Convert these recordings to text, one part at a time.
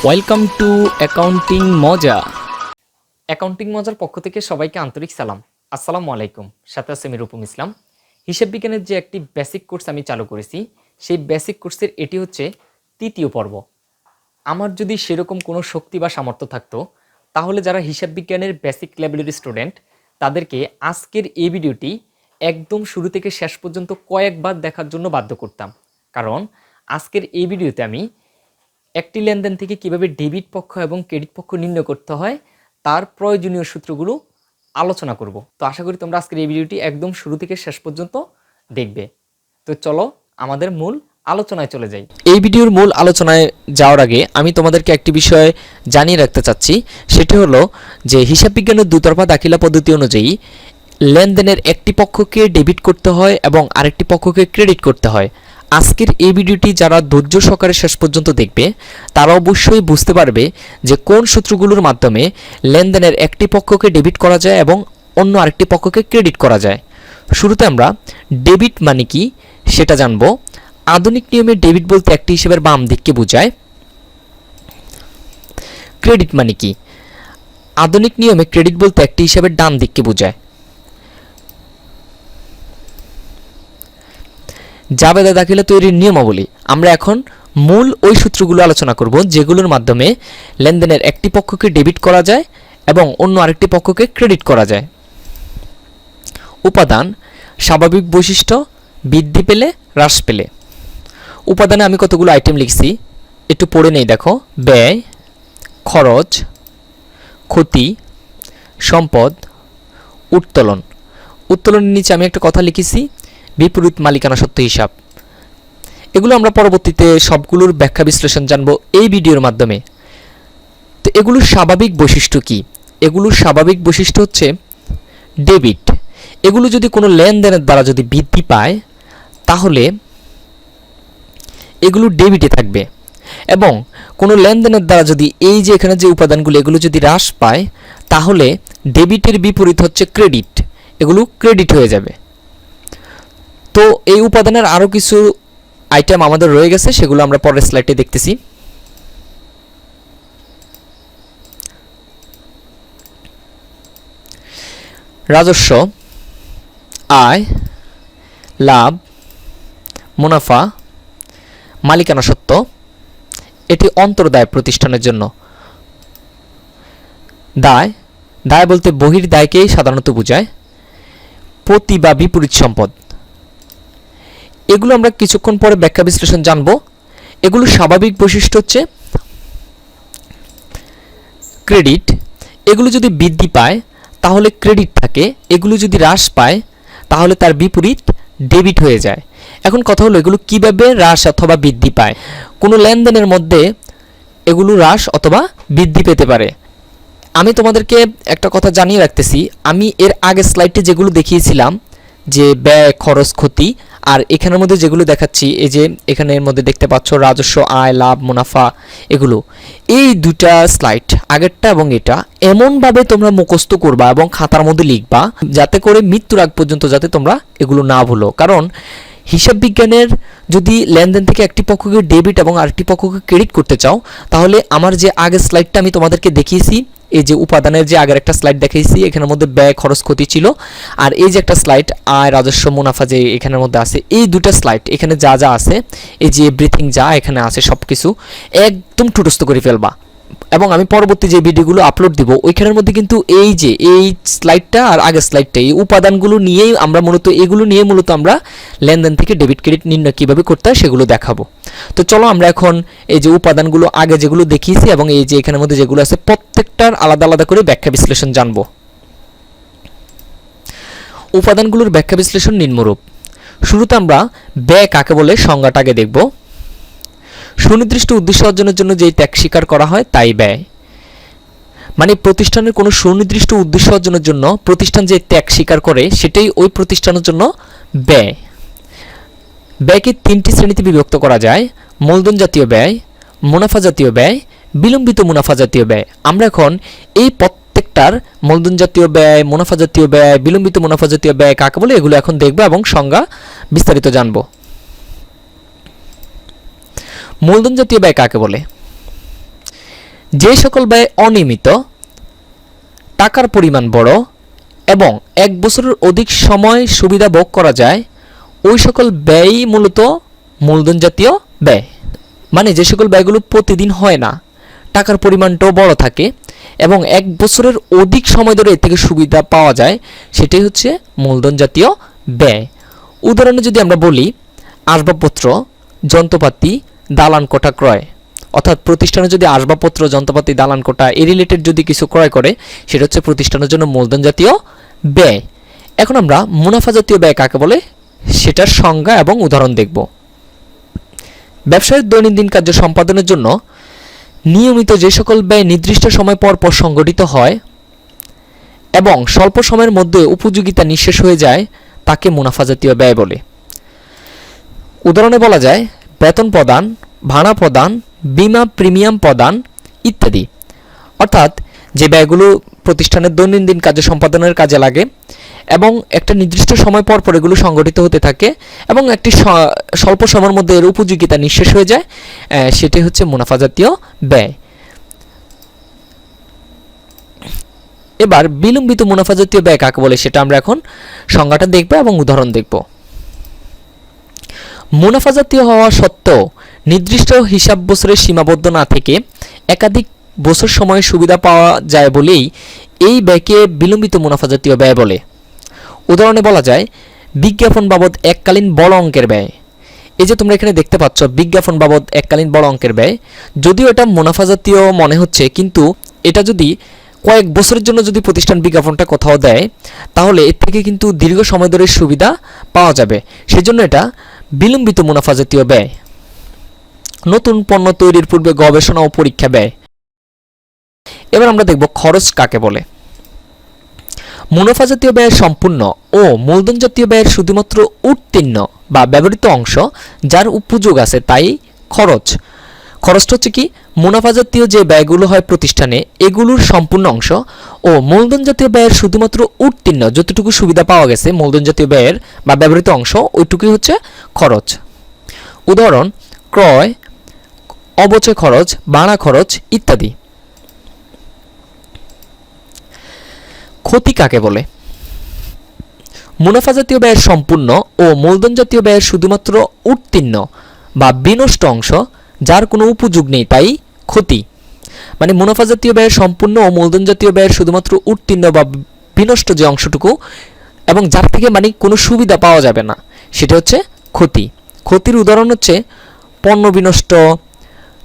Welcome to accounting মজা। Accounting মজার পক্ষ থেকে সবাইকে আন্তরিক সালাম। আসসালামু আলাইকুম। সাথে আছে আমি রূপম ইসলাম। হিসাব বিজ্ঞানের যে একটি বেসিক কোর্স আমি চালু করেছি, সেই বেসিক কোর্সের এটি হচ্ছে তৃতীয় পর্ব। আমার যদি সেরকম কোনো শক্তি বা সামর্থ্য থাকতো, তাহলে যারা হিসাব বিজ্ঞানের বেসিক লেভেলের স্টুডেন্ট তাদেরকে আজকের এই ভিডিওটি একদম শুরু থেকে শেষ পর্যন্ত কয়েকবার দেখার জন্য বাধ্য করতাম। কারণ আজকের এই ভিডিওতে আমি একটি লেনদেন থেকে কিভাবে ডেবিট পক্ষ এবং ক্রেডিট পক্ষ নির্ণয় করতে হয় তার প্রয়োজনীয় সূত্রগুলো আলোচনা করব। তো আশা করি তোমরা আজকের এই ভিডিওটি একদম শুরু থেকে শেষ পর্যন্ত দেখবে। তো চলো আমাদের মূল আলোচনায় চলে যাই। এই ভিডিওর মূল আলোচনায় যাওয়ার আগে আমি তোমাদেরকে একটি বিষয় জানিয়ে রাখতে চাচ্ছি, সেটি হলো যে হিসাব বিজ্ঞানের দুতরফা দাখিলা পদ্ধতি অনুযায়ী লেনদেনের একটি পক্ষকে ডেবিট করতে হয় এবং আরেকটি পক্ষকে ক্রেডিট করতে হয়। আজকের এই ভিডিওটি যারা ধৈর্য সহকারে শেষ পর্যন্ত দেখবে তারা অবশ্যই বুঝতে পারবে যে কোন সূত্রগুলোর মাধ্যমে লেনদেনের একটি পক্ষকে ডেবিট করা যায় এবং অন্য আরেকটি পক্ষকে ক্রেডিট করা যায়। শুরুতে আমরা ডেবিট মানে কি সেটা জানব। আধুনিক নিয়মে ডেবিট বলতে একটি হিসাবের বাম দিককে বোঝায়। ক্রেডিট মানে কি? আধুনিক নিয়মে ক্রেডিট বলতে একটি হিসাবের ডান দিককে বোঝায়। জাবেদা দাখিলা তৈরির নিয়মাবলী। আমরা এখন মূল ওই সূত্রগুলো আলোচনা করব যেগুলোর মাধ্যমে লেনদেনের একটি পক্ষকে ডেবিট করা যায় এবং অন্য আরেকটি পক্ষকে ক্রেডিট করা যায়। উপাদান, স্বাভাবিক বৈশিষ্ট্য, বৃদ্ধি পেলে হ্রাস পেলে। উপাদানে আমি কতগুলো আইটেম লিখছি, একটু পড়ে নেই দেখো। ব্যয়, খরচ, ক্ষতি, সম্পদ, উত্তোলন। উত্তোলনের নিচে আমি একটা কথা লিখেছি, বিপরীত মালিকানা সত্ত্ব হিসাব। এগুলো আমরা পরবর্তীতে সবগুলোর ব্যাখ্যা বিশ্লেষণ জানবো এই ভিডিওর মাধ্যমে। তো এগুলোর স্বাভাবিক বৈশিষ্ট্য কি? এগুলোর স্বাভাবিক বৈশিষ্ট্য হচ্ছে ডেবিট। এগুলো যদি কোনো লেনদেনের দ্বারা যদি বৃদ্ধি পায় তাহলে এগুলো ডেবিটে থাকবে, এবং কোনো লেনদেনের দ্বারা যদি এই যে এখানে যে উপাদানগুলো এগুলো যদি হ্রাস পায় তাহলে ডেবিটের বিপরীত হচ্ছে ক্রেডিট, এগুলো ক্রেডিট হয়ে যাবে। তো এই উপাদানের আরও কিছু আইটেম আমাদের রয়ে গেছে, সেগুলো আমরা পরের স্লাইডে দেখতেছি। রাজস্ব, আয়, লাভ, মুনাফা, মালিকানা সত্ত্ব। এটি অন্তর্দায় প্রতিষ্ঠানের জন্য। দায়, দায় বলতে বহির দায়কেই সাধারণত বোঝায়। প্রতি বা বিপরীত সম্পদ, এগুলো আমরা কিছুক্ষণ পরে ব্যাখ্যা বিশ্লেষণ জানব। এগুলো স্বাভাবিক বৈশিষ্ট্য হচ্ছে ক্রেডিট। এগুলো যদি বৃদ্ধি পায় তাহলে ক্রেডিট থাকে, এগুলো যদি হ্রাস পায় তাহলে তার বিপরীত ডেবিট হয়ে যায়। এখন কথা হলো এগুলো কিভাবে হ্রাস অথবা বৃদ্ধি পায়। কোনো লেনদেনের মধ্যে এগুলো হ্রাস অথবা বৃদ্ধি পেতে পারে। আমি তোমাদেরকে একটা কথা জানিয়ে রাখতেছি, আমি এর আগের স্লাইডে যেগুলো দেখিয়েছিলাম যে ব্যয়, খরচ, ক্ষতি, আর এখানের মধ্যে যেগুলো দেখাচ্ছি এই যে এখানের মধ্যে দেখতে পাচ্ছ রাজস্ব, আয়, লাভ, মুনাফা, এগুলো এই দুটা স্লাইড আগেরটা এবং এটা এমনভাবে তোমরা মুখস্থ করবা এবং খাতার মধ্যে লিখবা যাতে করে মৃত্যুর আগ পর্যন্ত যাতে তোমরা এগুলো না ভুলো। কারণ হিসাব বিজ্ঞানের যদি লেনদেন থেকে একটি পক্ষকে ডেবিট এবং আরেকটি পক্ষকে ক্রেডিট করতে চাও তাহলে আমার যে আগের স্লাইডটা আমি তোমাদেরকে দেখিয়েছি, এই যে উপাদানের যে আগের একটা স্লাইড দেখাইছি এখানের মধ্যে ব্যয়, খরচ, ক্ষতি ছিল, আর এই যে একটা স্লাইড আয়, রাজস্ব, মুনাফা যে এখানের মধ্যে আছে, এই দুটো স্লাইড এখানে যা যা আছে এই যে এভরিথিং যা এখানে আছে সব কিছু একদম ঠুটস্থ করে ফেলবা। এবং আমি পরবর্তী যে ভিডিওগুলো আপলোড দিব ওইখানের মধ্যে কিন্তু এই যে এই স্লাইডটা আর আগের স্লাইডটা এই উপাদানগুলো নিয়েই আমরা মূলত আমরা লেনদেন থেকে ডেবিট ক্রেডিট নির্ণয় কীভাবে করতে হয় সেগুলো দেখাবো। তো চলো আমরা এখন এই যে উপাদানগুলো আগে যেগুলো দেখিয়েছি এবং এই যে এখানের মধ্যে যেগুলো আছে প্রত্যেকটার আলাদা আলাদা করে ব্যাখ্যা বিশ্লেষণ জানবো। উপাদানগুলোর ব্যাখ্যা বিশ্লেষণ নিম্নরূপ। শুরুতে আমরা ব্যয় কাকে বলে সংজ্ঞাটা আগে দেখব। সুনির্দিষ্ট উদ্দেশ্য অর্জনের জন্য যেই ত্যাগ স্বীকার করা হয় তাই ব্যয়। মানে প্রতিষ্ঠানের কোনো সুনির্দিষ্ট উদ্দেশ্য অর্জনের জন্য প্রতিষ্ঠান যে ত্যাগ স্বীকার করে সেটাই ওই প্রতিষ্ঠানের জন্য ব্যয়। ব্যয়কে তিনটি শ্রেণীতে বিভক্ত করা যায়: মূলধন জাতীয় ব্যয়, মুনাফা জাতীয় ব্যয়, বিলম্বিত মুনাফা জাতীয় ব্যয়। আমরা এখন এই প্রত্যেকটার মূলধন জাতীয় ব্যয়, মুনাফা জাতীয় ব্যয়, বিলম্বিত মুনাফা জাতীয় ব্যয় কাকে বলে এগুলো এখন দেখব এবং সংজ্ঞা বিস্তারিত জানব। মূলধন জাতীয় ব্যয় কাকে বলে? যে সকল ব্যয় অনিয়মিত, টাকার পরিমাণ বড় এবং 1 বছরের অধিক সময় সুবিধা ভোগ করা যায়, ওই সকল ব্যয়ই মূলত মূলধন জাতীয় ব্যয়। মানে যে সকল ব্যয়গুলো প্রতিদিন হয় না, টাকার পরিমাণটাও বড় থাকে এবং 1 বছরের অধিক সময় ধরে এর থেকে সুবিধা পাওয়া যায়, সেটাই হচ্ছে মূলধন জাতীয় ব্যয়। উদাহরণে যদি আমরা বলি, আসবাবপত্র, যন্ত্রপাতি, দালান কোঠা ক্রয়, অর্থাৎ প্রতিষ্ঠানে যদি আসবাবপত্র, যন্ত্রপাতি, দালান কোঠা এই রিলেটেড যদি কিছু ক্রয় করে, সেটা হচ্ছে প্রতিষ্ঠানের জন্য মূলধন জাতীয় ব্যয়। এখন আমরা মুনাফা জাতীয় ব্যয় কাকে বলে সেটার সংজ্ঞা এবং উদাহরণ দেখব। ব্যবসায়ের দৈনন্দিন কার্য সম্পাদনের জন্য নিয়মিত যে সকল ব্যয় নির্দিষ্ট সময় পর পর সংগঠিত হয় এবং স্বল্প সময়ের মধ্যে উপযোগিতা নিঃশেষ হয়ে যায়, তাকে মুনাফা জাতীয় ব্যয় বলে। উদাহরণে বলা যায় বেতন প্রদান, ভাড়া প্রদান, বীমা প্রিমিয়াম প্রদান ইত্যাদি। অর্থাৎ যে ব্যয়গুলো প্রতিষ্ঠানের দৈনন্দিন কার্য সম্পাদনের কাজে লাগে এবং একটা নির্দিষ্ট সময় পর পর এগুলো সংগঠিত হতে থাকে এবং একটি স্বল্প সময়ের মধ্যে এর উপযোগিতা নিঃশেষ হয়ে যায়, সেটাই হচ্ছে মুনাফা জাতীয় ব্যয়। এবার বিলম্বিত মুনাফা জাতীয় ব্যয় কাকে বলে সেটা আমরা এখন সংজ্ঞাটা দেখব এবং উদাহরণ দেখব। মুনাফা জাতীয় হওয়া সত্ত্বেও নির্দিষ্ট হিসাব বছরের সীমাবদ্ধ না থেকে একাধিক বছর সময়ে সুবিধা পাওয়া যায় বলেই এই ব্যয়কে বিলম্বিত মুনাফা জাতীয় ব্যয় বলে। উদাহরণে বলা যায় বিজ্ঞাপন বাবদ এককালীন বড় অঙ্কের ব্যয়। এই যে তোমরা এখানে দেখতে পাচ্ছ বিজ্ঞাপন বাবদ এককালীন বড় অঙ্কের ব্যয়, যদিও এটা মুনাফা জাতীয় মনে হচ্ছে, কিন্তু এটা যদি কয়েক বছরের জন্য যদি প্রতিষ্ঠান বিজ্ঞাপনটা কোথাও দেয়, তাহলে এর থেকে কিন্তু দীর্ঘ সময় ধরে সুবিধা পাওয়া যাবে, সেজন্য এটা বিলম্বিত মুনাফা জাতীয় ব্যয়। নতুন পণ্য তৈরির পূর্বে গবেষণা ও পরীক্ষা ব্যয়। এবার আমরা দেখব খরচ কাকে বলে। মুনাফা জাতীয় ব্যয়ের সম্পূর্ণ ও মূলধন জাতীয় ব্যয়ের শুধুমাত্র উত্তীর্ণ বা ব্যবহৃত অংশ যার উপযোগ আছে তাই খরচ। খরচটা হচ্ছে কি, মুনাফা জাতীয় যে ব্যয়গুলো হয় প্রতিষ্ঠানে এগুলোর সম্পূর্ণ অংশ, ও মূলধন জাতীয় ব্যয়ের শুধুমাত্র উত্তীর্ণ যতটুকু সুবিধা পাওয়া গেছে মূলধন জাতীয় ব্যয়ের বা ব্যবহৃত অংশ, ওইটুকুই হচ্ছে খরচ। উদাহরণ ক্রয়, অবচয় খরচ, ভাড়া খরচ ইত্যাদি। ক্ষতি কাকে বলে। মুনাফা জাতীয় ব্যয়ের সম্পূর্ণ ও মূলধন জাতীয় ব্যয়ের শুধুমাত্র উত্তীর্ণ বা বিনষ্ট অংশ যার কোনো উপযোগ নেই তাই ক্ষতি। মানে মুনাফা জাতীয় ব্যয়ের সম্পূর্ণ ও মূলধন জাতীয় ব্যয়ের শুধুমাত্র উত্তীর্ণ বা বিনষ্ট যে অংশটুকু এবং যার থেকে মানে কোনো সুবিধা পাওয়া যাবে না, সেটা হচ্ছে ক্ষতি। ক্ষতির উদাহরণ হচ্ছে পণ্য বিনষ্ট,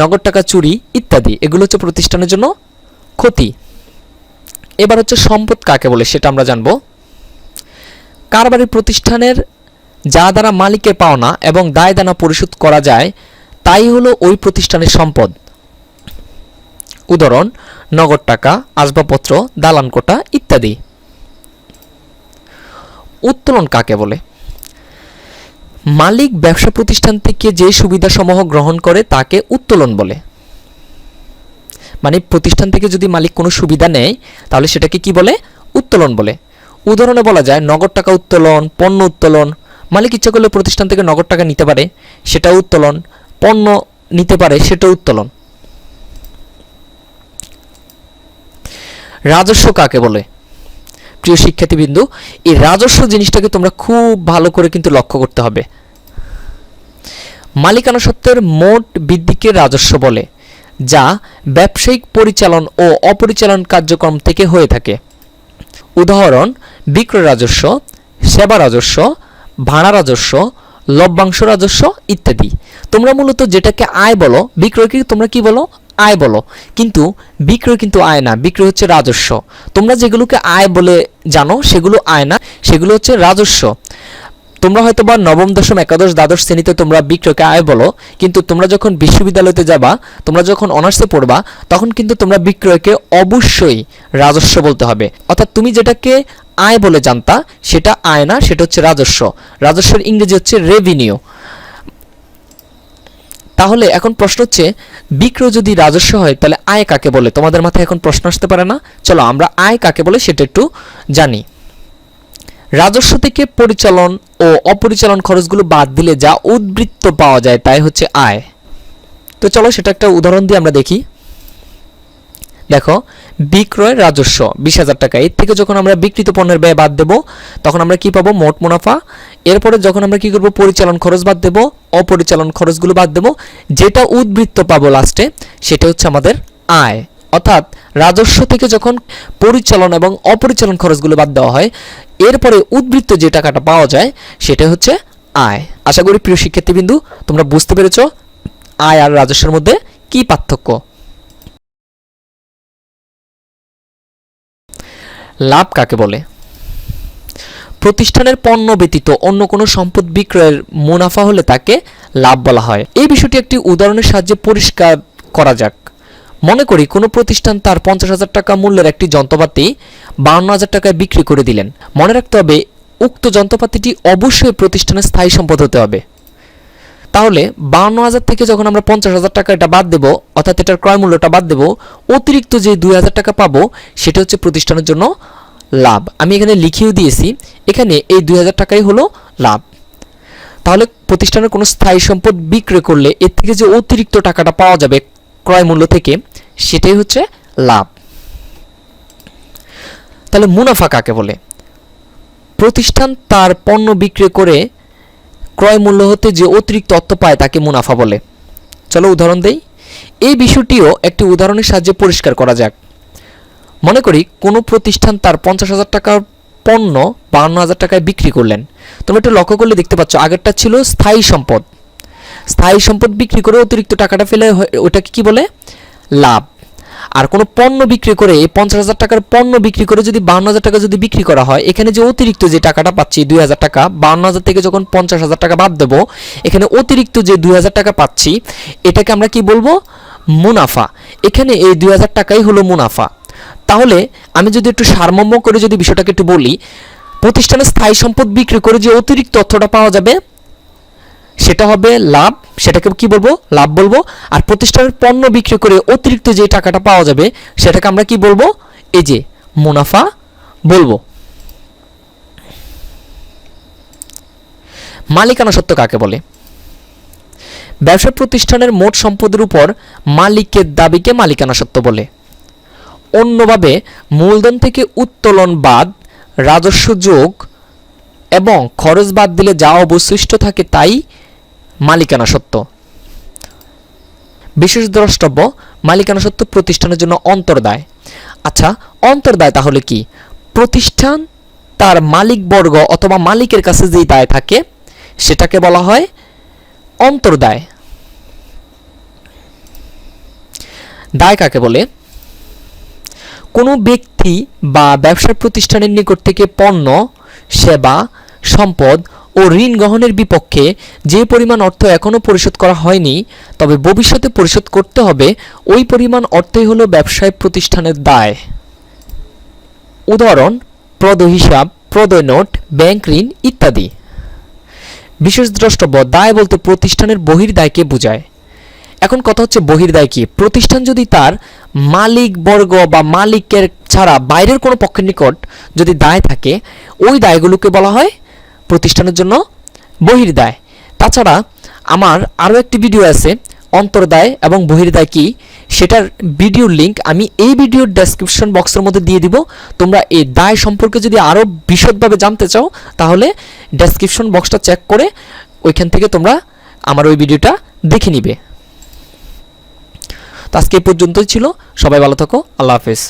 নগদ টাকা চুরি ইত্যাদি, এগুলো হচ্ছে প্রতিষ্ঠানের জন্য ক্ষতি। এবার হচ্ছে সম্পদ কাকে বলে সেটা আমরা জানব। কারবারি প্রতিষ্ঠানের যা দ্বারা মালিকের পাওনা এবং দায় দেনা পরিশোধ করা যায় তাই হলো ওই প্রতিষ্ঠানের সম্পদ। উদাহরণ নগদ টাকা, আসবাবপত্র, দালান কোঠা ইত্যাদি। উত্তোলন কাকে বলে। মালিক ব্যবসা প্রতিষ্ঠান থেকে যে সুবিধাসমূহ গ্রহণ করে তাকে উত্তোলন বলে। মানে প্রতিষ্ঠান থেকে যদি মালিক কোনো সুবিধা নেয় তাহলে সেটাকে কি বলে, উত্তোলন বলে। উদাহরণে বলা যায় নগদ টাকা উত্তোলন, পণ্য উত্তোলন। মালিক ইচ্ছা করলে প্রতিষ্ঠান থেকে নগদ টাকা নিতে পারে, সেটা উত্তোলন, পণ্য নিতে পারে, সেটা উত্তোলন। রাজস্ব কাকে বলে। প্রিয় শিক্ষার্থীবৃন্দ, এই রাজস্ব জিনিসটাকে তোমরা খুব ভালো করে কিন্তু লক্ষ্য করতে হবে। মালিকানা সত্ত্বের মোট বৃদ্ধিকে রাজস্ব বলে, যা ব্যবসায়িক পরিচালন ও অপরিচালন কার্যক্রম থেকে হয়ে থাকে। উদাহরণ বিক্রয় রাজস্ব, সেবা রাজস্ব, ভাড়া রাজস্ব, লভ্যাংশ রাজস্ব ইত্যাদি। তোমরা মূলত যেটাকে আয় বলো, বিক্রয়কে তোমরা কি বলো, আয় বলো, কিন্তু বিক্রয় কিন্তু আয় না, বিক্রয় হচ্ছে রাজস্ব। তোমরা যেগুলোকে আয় বলে জানো সেগুলো আয় না, সেগুলো হচ্ছে রাজস্ব। তোমরা হয়তো বা নবম, দশম, একাদশ, দ্বাদশ শ্রেণীতে তোমরা বিক্রয়কে আয় বলো, কিন্তু তোমরা যখন বিশ্ববিদ্যালয়তে যাবা, তোমরা যখন অনার্সে পড়বা, তখন কিন্তু তোমরা বিক্রয়কে অবশ্যই রাজস্ব বলতে হবে। অর্থাৎ তুমি যেটাকে আয় বলে জানতা সেটা আয় না, সেটা হচ্ছে রাজস্ব। রাজস্বের ইংরেজি হচ্ছে রেভিনিউ। তাহলে এখন প্রশ্ন হচ্ছে বিক্রয় যদি রাজস্ব হয় তাহলে আয় কাকে বলে। তোমাদের মাথায় এখন প্রশ্ন আসতে পারে না? চলো আমরা আয় কাকে বলে সেটা একটু জানি। রাজস্ব থেকে পরিচালন ও অপরিচালন খরচগুলো বাদ দিলে যা উদ্বৃত্ত পাওয়া যায় তাই হচ্ছে আয়। তো চলো সেটা একটা উদাহরণ দিয়ে আমরা দেখি। দেখো বিক্রয় রাজস্ব 20,000 টাকা, এর থেকে যখন আমরা বিক্রিত পণ্যের ব্যয় বাদ দেব তখন আমরা কি পাবো, মোট মুনাফা। এরপরে যখন আমরা কি করব, পরিচালন খরচ বাদ দেব, অপরিচালন খরচগুলো বাদ দেব, যেটা উদ্বৃত্ত পাবো লাস্টে সেটা হচ্ছে আমাদের আয়। অর্থাৎ রাজস্ব থেকে যখন পরিচালন এবং অপরিচালন খরচগুলো বাদ দেওয়া হয় এরপরে উদ্বৃত্ত যে টাকাটা পাওয়া যায় সেটা হচ্ছে আয়। আশা করি প্রিয় শিক্ষার্থীবৃন্দু তোমরা বুঝতে পেরেছো আয় আর রাজস্বের মধ্যে কি পার্থক্য। লাভ কাকে বলে? প্রতিষ্ঠানের পণ্য ব্যতীত অন্য কোনো সম্পদ বিক্রয়ের মুনাফা হলে তাকে লাভ বলা হয়। এই বিষয়টি একটি উদাহরণের সাহায্যে পরিষ্কার করা যাক। মনে করি কোনো প্রতিষ্ঠান তার 50,000 টাকা মূল্যের একটি যন্ত্রপাতি 52,000 টাকায় বিক্রি করে দিলেন। মনে রাখতে হবে উক্ত যন্ত্রপাতিটি অবশ্যই প্রতিষ্ঠানের স্থায়ী সম্পদ হতে হবে। তাহলে 52,000 থেকে যখন আমরা 50,000 টাকা এটা বাদ দেব, অর্থাৎ এটার ক্রয় মূল্যটা বাদ দেব, অতিরিক্ত যে 2,000 টাকা পাবো সেটা হচ্ছে প্রতিষ্ঠানের জন্য লাভ। আমি এখানে লিখিয়েও দিয়েছি, এখানে এই 2,000 টাকাই হলো লাভ। তাহলে প্রতিষ্ঠানের কোনো স্থায়ী সম্পদ বিক্রয় করলে এর থেকে যে অতিরিক্ত টাকাটা পাওয়া যাবে ক্রয় মূল্য থেকে সেটাই হচ্ছে লাভ। তাহলে মুনাফা কাকে বলে? প্রতিষ্ঠান তার পণ্য বিক্রি করে ক্রয় মূল্য হতে যে অতিরিক্ত অর্থ পায় তাকে মুনাফা বলে। চলো উদাহরণ দেই। এই বিষয়টিও একটি উদাহরণের সাহায্যে পরিষ্কার করা যাক। মনে করি কোনো প্রতিষ্ঠান তার 50,000 টাকার পণ্য 52,000 টাকায় বিক্রি করলেন। তোমরা একটু লক্ষ্য করলে দেখতে পাচ্ছ আগেরটা ছিল স্থায়ী সম্পদ। স্থায়ী সম্পদ বিক্রি করে অতিরিক্ত টাকাটা ফেলে ওটাকে কি বলে, লাভ। আর কোনো পণ্য বিক্রি করে এই 50,000 টাকার পণ্য বিক্রি করে যদি 52,000 টাকা যদি বিক্রি করা হয়, এখানে যে অতিরিক্ত যে টাকাটা পাচ্ছি 2,000 টাকা, 52,000 থেকে যখন 50,000 টাকা বাদ দেবো এখানে অতিরিক্ত যে 2,000 টাকা পাচ্ছি এটাকে আমরা কি বলবো, মুনাফা। এখানে এই 2,000 টাকাই হলো মুনাফা। তাহলে আমি যদি একটু সারমর্ম করে যদি বিষয়টাকে একটু বলি, প্রতিষ্ঠানের স্থায়ী সম্পদ বিক্রি করে যে অতিরিক্ত অর্থটা পাওয়া যাবে সেটা হবে লাভ, সেটাকে কি বলবো, লাভ বলবো। আর প্রতিষ্ঠানের পণ্য বিক্রি করে অতিরিক্ত যে টাকাটা পাওয়া যাবে সেটাকে আমরা কি বলবো, এই যে মুনাফা বলবো। মালিকানা সত্ত্ব কাকে বলে? ব্যবসা প্রতিষ্ঠানের মোট সম্পদের উপর মালিকের দাবিকে মালিকানা সত্ত্ব বলে। অন্যভাবে মূলধন থেকে উত্তোলন বাদ, রাজস্ব যোগ এবং খরচ বাদ দিলে যা অবশিষ্ট থাকে তাই মালিকানা সত্ত্ব। বিশেষ দ্রষ্টব্য, মালিকানা সত্ত্ব প্রতিষ্ঠানের জন্য অন্তর্দায়। আচ্ছা, অন্তর্দায় তাহলে কি? প্রতিষ্ঠান তার মালিকবর্গ অথবা মালিকের কাছে যেই দায় থাকে সেটাকে বলা হয় অন্তর্দায়। দায় কাকে বলে? কোনো ব্যক্তি বা ব্যবসা প্রতিষ্ঠানের নিকট থেকে পণ্য, সেবা, সম্পদ ও ঋণ গ্রহণের বিপক্ষে যে পরিমাণ অর্থ এখনও পরিশোধ করা হয়নি তবে ভবিষ্যতে পরিশোধ করতে হবে, ওই পরিমাণ অর্থই হলো ব্যবসায় প্রতিষ্ঠানের দায়। উদাহরণ প্রদয় হিসাব, প্রদয় নোট, ব্যাংক ঋণ ইত্যাদি। বিশেষ দ্রষ্টব্য, দায় বলতে প্রতিষ্ঠানের বহির্দায়কে বোঝায়। এখন কথা হচ্ছে বহির্দায় কি? প্রতিষ্ঠান যদি তার মালিকবর্গ বা মালিকের ছাড়া বাইরের কোনো পক্ষের নিকট যদি দায় থাকে ওই দায়গুলোকে বলা হয় প্রতিষ্ঠানের জন্য বহির্দায়। তাছাড়া আমার আরও একটি ভিডিও আছে অন্তর্দায় এবং বহির্দায় কি, সেটার ভিডিওর লিঙ্ক আমি এই ভিডিওর ডেসক্রিপশন বক্সের মধ্যে দিয়ে দিব। তোমরা এই দায় সম্পর্কে যদি আরও বিশদভাবে জানতে চাও তাহলে ডেসক্রিপশন বক্সটা চেক করে ওইখান থেকে তোমরা আমার ওই ভিডিওটা দেখে নিবে। তো আজকে এই পর্যন্তই ছিল। সবাই ভালো থাকো। আল্লাহ হাফেজ।